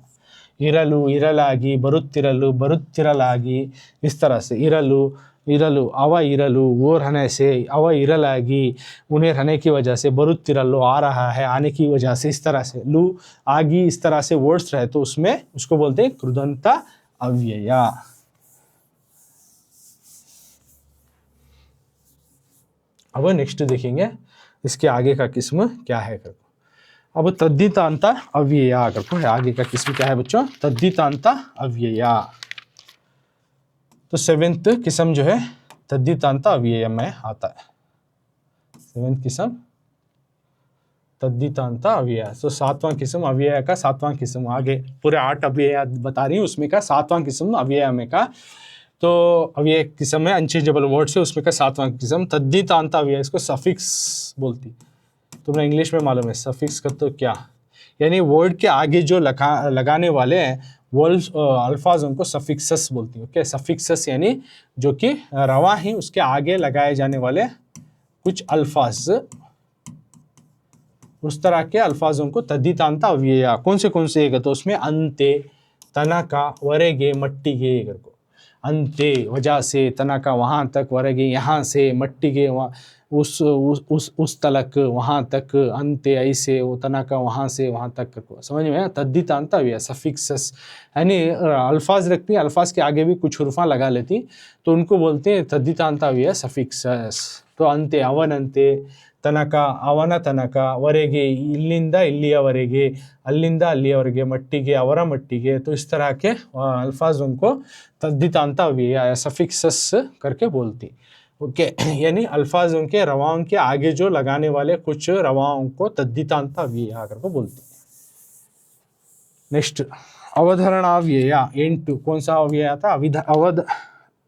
इरलू इरलागी बरुत्तिरलू बरुत्तिरलागी, इस तरह से इरलू इरलू अव इरलू वो रहने से, अव इरलागी उन्हें रहने की वजह से, बरुत्तिरलू आ रहा है आने की वजह से, इस तरह से लू आगी इस तरह से वर्ड्स रहे तो उसमें उसको बोलते हैं कृदंत अव्यय। अब नेक्स्ट देखेंगे इसके आगे का किस्म क्या है कर, अब तद्धितांत अव्यय करको है, आगे का किस्म क्या है बच्चों, तद्धितांत अव्यय। तो सेवेंथ किस्म जो है तद्धितांत अव्यय में आता है, सेवेंथ किस्म तद्धितांत अव्यय। तो सातवां किस्म अव्यय का, सातवां किस्म, आगे पूरे 8 अव्यय बता रही हूँ उसमें का सातवां किस्म अव्यय में का, तो अव्यय किस्म में अनचेंजेबल वर्ड से उसमें का सातवां किस्म तद्धितांत अव्यय, इसको सफिक्स बोलती, तुम्हें इंग्लिश में मालूम है सफिक्स का तो क्या, यानी वर्ड के आगे जो लगाने वाले हैं वर्ड अल्फाज उनको सफिक्सस बोलती है। ओके, सफिक्सस यानी जो कि रवा ही उसके आगे लगाए जाने वाले कुछ अल्फाज, उस तरह के अल्फाजों को तद्धितांत अव्यय। कौन से है तो उसमें अंते, तनका, वरेगे, मट्टीगे को, अंते वजह से, तनका वहाँ तक, वरेगे यहाँ से, मट्टीगे वहाँ उस तलक वहाँ तक, अंते ऐसे, वो तनका वहाँ से वहाँ तक को, समझ में तद्धितांत अव्यय सफिक्सस, यानी अल्फाज रखती है, अल्फाज के आगे भी कुछ हुर्फा लगा लेती तो उनको बोलते हैं तद्धितांत अव्यय सफिक्सस। तो अंते अवन अंते, ತನಕ ಅವನ ತನಕ ವರೆಗೆ ಇಲ್ಲಿಂದ ಇಲ್ಲಿಯವರೆಗೆ ಅಲ್ಲಿಂದ ಅಲ್ಲಿಯವರೆಗೆ ಮಟ್ಟಿಗೆ ಅವರ मट्टीगे, तो इस तरह के अल्फाजों को तद्धितांत अव्यय सफिक्सस करके बोलती। ओके, यानी अल्फाजों के रवाओं के आगे जो लगाने वाले कुछ रवाओं को तद्धितांत अव्यय करके बोलती। नेक्स्ट अवधारणाव्यय 8, कौन सा अव्यय आता,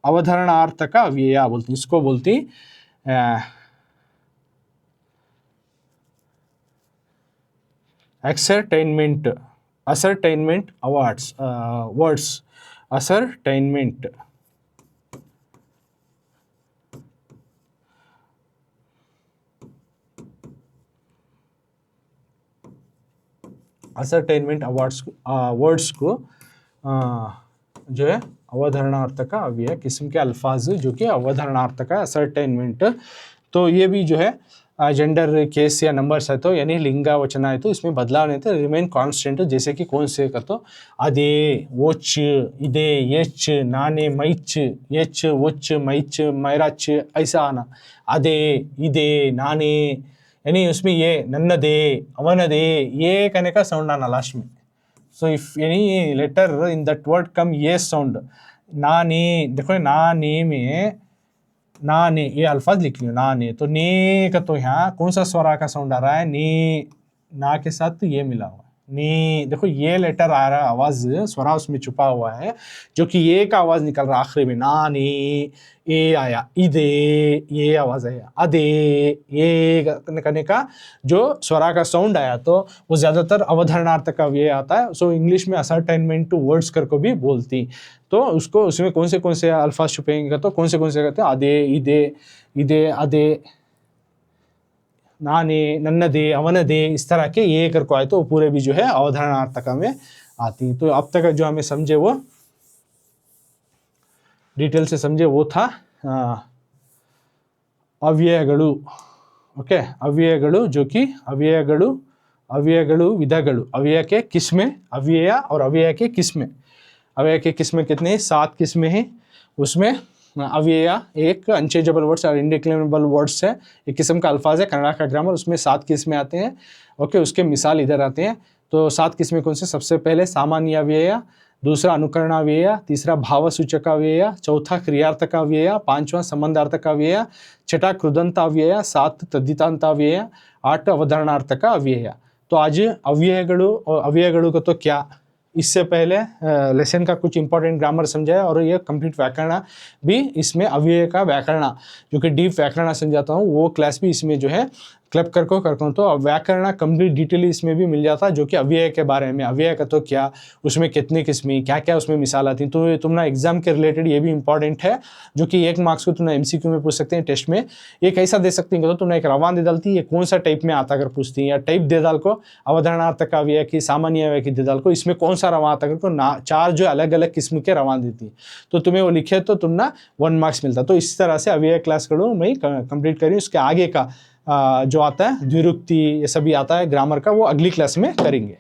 अवधारणार्थक अव्यय बोलती, इसको बोलती ascertainment awards words ascertainment awards words को जो है अवधारणार्थक अव्यय किस्म के अल्फाज जो कि अवधारणार्थक असर्टेनमेंट, तो ये भी जो है जेंडर केस या नंबर्स है तो यानी लिंगा वचना है तो इसमें बदलाव नहीं था, रिमेन कांस्टेंट, जैसे कि कौन से का तो अदे, वोच, इदे, येच, नाने, मैच, येच, वोच, मैच, मैराच, ऐसा आना, अदे, इदे, नाने, यानी उसमें ये नन्नदे, अवनदे, ये कहने का साउंड आना लास्ट में। So if any letter in that word come ये साउंड, नाने, देखो नाने में नाने ये अल्फाज लिख लियो नाने, तो ने का तो यहाँ कौन सा स्वरा का साउंड आ रहा है, ने, ना के साथ तो ये मिला हुआ है, ने, देखो ये लेटर आ रहा है, आवाज स्वरा उसमें छुपा हुआ है जो कि ये का आवाज निकल रहा है आखिरी में, नाने, ये आया, इदे, ये आवाज आया, अदे, ये करने का जो स्वरा का साउंड आया तो वो ज्यादातर अवधारणार्थ का ये आता है। सो इंग्लिश में असर्टेनमेंट टू वर्ड्स कर को भी बोलती, तो उसको उसमें कौन से अल्फाज छुपेंगे तो कौन से कहते हैं, अदे, इदे, इदे, अदे, नाने, नन्नदे, अवनदे, इस तरह के ये कर को आए तो पूरे भी जो है अवधारणार्थक में आती। तो अब तक जो हमें समझे वो डिटेल से समझे वो था अव्ययಗಳು। ओके, अव्ययಗಳು जो कि अव्ययಗಳು विधಗಳು, अव्यय के किस्में, अव्यय और अव्यय के किस्में, अव्यय के किस्में कितने हैं, 7 किस्में हैं। उसमें अव्यय एक अनचेंजेबल वर्ड्स और इंडिक्लेमेबल वर्ड्स है, एक किस्म का अल्फाज है कन्नड़ा का ग्रामर, उसमें 7 किस्में आते हैं। ओके, उसके मिसाल इधर आते हैं। तो 7 किस्में कौन से, सबसे पहले सामान्य अव्यय, दूसरा अनुकरणाव्यय, तीसरा भावसूचक अव्यय, चौथा क्रियार्थक अव्यय, 5वां संबंधार्थक अव्यय, 6ठा कृदंत अव्यय, 7 तद्धितांत अव्यय, 8 अवधारणार्थक अव्यय। तो आज अव्ययಗಳು का तो क्या इससे पहले लेसन का कुछ इंपॉर्टेंट ग्रामर समझाया और ये कंप्लीट व्याकरण भी इसमें अव्यय का व्याकरण जो कि डीप व्याकरण समझाता हूँ वो क्लास भी इसमें जो है क्लब करता हूँ। तो व्याकरण कंप्लीट डिटेल इसमें भी मिल जाता जो कि अव्यय के बारे में, अव्यय का तो क्या, उसमें कितनी किस्में, क्या क्या उसमें मिसाल आती। तो तुम ना एग्जाम के रिलेटेड ये भी इंपॉर्टेंट है जो कि 1 मार्क्स को तुमने एमसीक्यू में पूछ सकते हैं टेस्ट में। एक ऐसा दे सकते हैं कि तो तुमने एक रवान दे डालती है कौन सा टाइप में आता अगर पूछती है, या टाइप दे डाल को अवधारणात्मक अव्यय की, सामान्य अव्यय की दे डाल को इसमें कौन सा रवान आता को ना 4 जो अलग अलग किस्म के रवान देती तो तुम्हें वो लिखे तो तुम ना 1 मार्क्स मिलता। तो इस तरह से अव्यय क्लास करो मैं कंप्लीट करी। उसके आगे का जो आता है द्विरुक्ति ये सभी आता है ग्रामर का वो अगली क्लास में करेंगे।